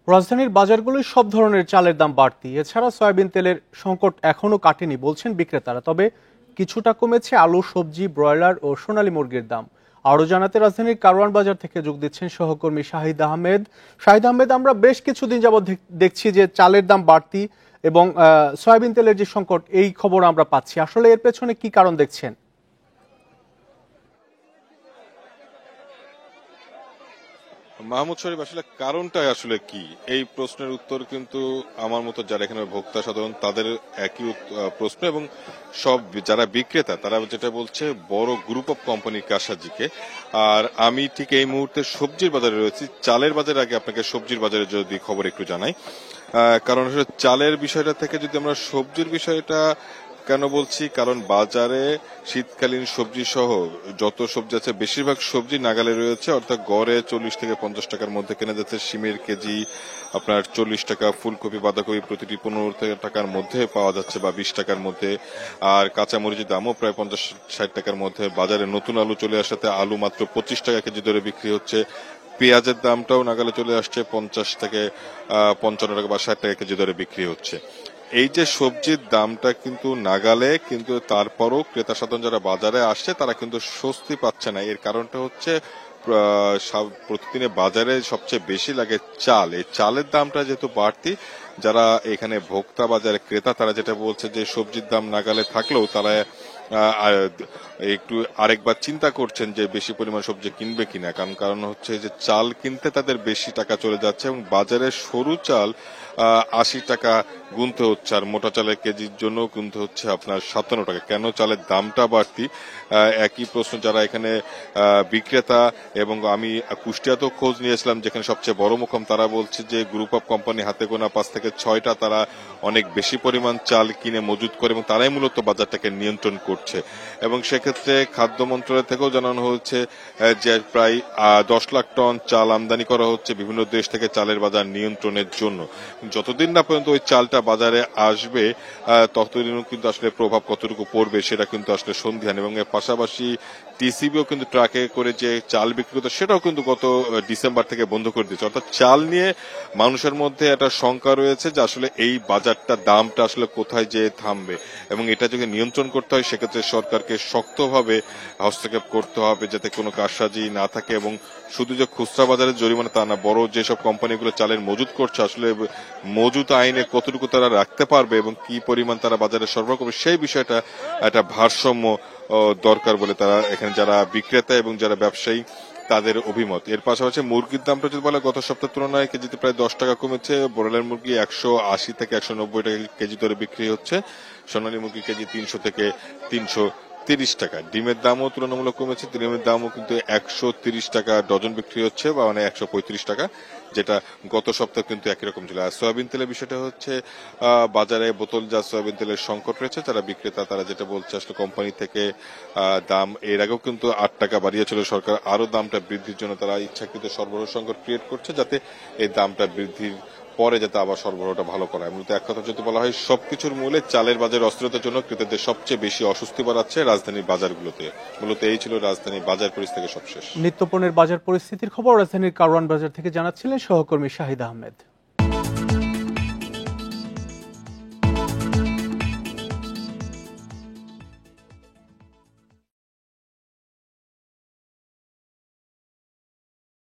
রাজধানীর বাজারগুলোয় সব ধরনের চালের দাম বাড়তি। এছাড়া সয়াবিন তেলের সংকট এখনো কাটেনি বলছেন বিক্রেতারা। তবে কিছুটা কমেছে আলু, সবজি, ব্রয়লার ও সোনালী মুরগির দাম। আরও জানাতে রাজধানীর কারওয়ান বাজার থেকে যোগ দিচ্ছেন সহকর্মী শাহিদ আহমেদ। শাহিদ আহমেদ, আমরা বেশ কিছুদিন যাবৎ দেখছি যে চালের দাম বাড়তি এবং সয়াবিন তেলের যে সংকট, এই খবর আমরা পাচ্ছি। আসলে এর পেছনে কি কারণ দেখছেন? মাহমুদ শরীফ, আসলে কারণটাই আসলে কি, এই প্রশ্নের উত্তর কিন্তু আমার মতো যারা এখানে ভোক্তা সাধারণ তাদের একই প্রশ্ন, এবং সব যারা বিক্রেতা তারা যেটা বলছে বড় গ্রুপ অফ কোম্পানির কারসাজিকে। আর আমি ঠিক এই মুহূর্তে সবজির বাজারে রয়েছি। চালের বাজারে আগে আপনাকে সবজির বাজারে যদি খবর একটু জানাই, কারণ আসলে চালের বিষয়টা থেকে যদি আমরা সবজির বিষয়টা কেন বলছি, কারণ বাজারে শীতকালীন সবজি সহ যত সবজি আছে বেশিরভাগ সবজি নাগালে রয়েছে, অর্থাৎ গড়ে 40 থেকে 50 টাকার মধ্যে কেনা যাচ্ছে। শিমের কেজি আপনার 40 টাকা, ফুলকপি বাঁধাকপি প্রতিটি 15 টাকার মধ্যে পাওয়া যাচ্ছে বা 20 টাকার মধ্যে। আর কাঁচামরিচের দামও প্রায় 50-60 টাকার মধ্যে। বাজারে নতুন আলু চলে আসাতে আলু মাত্র 25 টাকা কেজি দরে বিক্রি হচ্ছে। পেঁয়াজের দামটাও নাগালে চলে আসছে, 50 থেকে 55 টাকা বা 60 টাকা কেজি দরে বিক্রি হচ্ছে। এই যে সবজির দামটা কিন্তু নাগালে, কিন্তু তারপরও ক্রেতা সাধারণ যারা বাজারে আসছে তারা কিন্তু স্বস্তি পাচ্ছে না। এর কারণটা হচ্ছে প্রতিদিনে বাজারে সবচেয়ে বেশি লাগে চাল। এই চালের দামটা যেহেতু বাড়তি, যারা এখানে ভোক্তা বাজারে ক্রেতা তারা যেটা বলছে যে সবজির দাম নাগালে থাকলেও তারা একটু আরেকবার চিন্তা করছেন যে বেশি পরিমাণ সবজি কিনবে কিনা। কারণ হচ্ছে যে চাল কিনতে তাদের বেশি টাকা চলে যাচ্ছে, এবং বাজারে সরু চাল 80 টাকা গুনতে হচ্ছে, আর মোটা চালের কেজির জন্য গুনতে হচ্ছে আপনার 57 টাকা। কেন চালের দামটা বাড়তি? একই প্রশ্ন যারা এখানে বিক্রেতা, এবং আমি কুষ্টিয়াতেও খোঁজ নিয়েছিলাম যেখানে সবচেয়ে বড় মোকাম, তারা বলছে যে গ্রুপ অফ কোম্পানি হাতে গোনা 5 থেকে 6টা তারা অনেক বেশি পরিমাণ চাল কিনে মজুত করে, এবং তারাই মূলত বাজারটাকে নিয়ন্ত্রণ করছে। এবং সেক্ষেত্রে খাদ্য মন্ত্রণালয় থেকেও জানানো হয়েছে যে প্রায় 10 লাখ টন চাল আমদানি করা হচ্ছে বিভিন্ন দেশ থেকে চালের বাজার নিয়ন্ত্রণের জন্য। যতদিন না পর্যন্ত ওই চালটা বাজারে আসবে ততদিনও কিন্তু আসলে প্রভাব কতটুকু পড়বে সেটা কিন্তু আসলে সন্দিহান। এবং এর পাশাপাশি টিসিবিও কিন্তু ট্রাকে করে যে চাল বিক্রি করতো সেটাও কিন্তু গত ডিসেম্বর থেকে বন্ধ করে দিয়েছে। অর্থাৎ চাল নিয়ে মানুষের মধ্যে একটা শঙ্কা রয়েছে যে আসলে এই বাজারটা দামটা আসলে কোথায় যেয়ে থামবে, এবং এটা যদি নিয়ন্ত্রণ করতে হয় সেক্ষেত্রে সরকারকে শক্তভাবে হস্তক্ষেপ করতে হবে যাতে কোনো কারসাজি না থাকে। এবং শুধু যে খুচরা বাজারের জরিমানা তা না, বড় যেসব কোম্পানিগুলো চালের মজুত করছে আসলে মজুত আইনে কতটুকু তারা রাখতে পারবে এবং কি পরিমাণ তারা বাজারে সরবরাহ করবে সেই বিষয়টা একটা ভারসাম্য দরকার বলে তারা এখানে যারা বিক্রেতা এবং যারা ব্যবসায়ী তাদের অভিমত। এর পাশাপাশি মুরগির দামটা যদি বলে গত সপ্তাহের তুলনায় কেজিতে প্রায় 10 টাকা কমেছে। ব্রয়লার মুরগি 180 থেকে 190 টাকা কেজি দরে বিক্রি হচ্ছে। সোনালী মুরগি কেজি 300 থেকে 330 টাকা। ডিমের দামও তুলনামূলক কমেছে, ডিমের দামও কিন্তু 130 টাকা ডজন বিক্রি হচ্ছে, বা মানে 135 টাকা, যেটা গত সপ্তাহে কিন্তু একই রকম ছিল। আর সয়াবিন তেলের বিষয়টা হচ্ছে বাজারে বোতলজাত সয়াবিন তেলের সংকট রয়েছে। যারা বিক্রেতা তারা যেটা বলছে আসলে কোম্পানি থেকে দাম এর আগেও কিন্তু 8 টাকা বাড়িয়েছিল সরকার, আরো দামটা বৃদ্ধির জন্য তারা ইচ্ছাকৃত সরবরাহ সংকট ক্রিয়েট করছে যাতে এই দামটা বৃদ্ধির পরে যাতে আবার সরবরাহটা ভালো করা হয়। মূলত এক কথা যদি বলা হয়, সবকিছুর মূলে চালের বাজার অস্থিরতার জন্য ক্রেতাদের সবচেয়ে বেশি অস্বস্তি বাড়াচ্ছে রাজধানীর বাজারগুলোতে। মূলত এই ছিল রাজধানীর বাজার পরিস্থিতি সবশেষ। নিত্যপণ্যের বাজার পরিস্থিতির খবর রাজধানীর কারওয়ান বাজার থেকে জানাচ্ছিলেন সহকর্মী শাহিদ আহমেদ।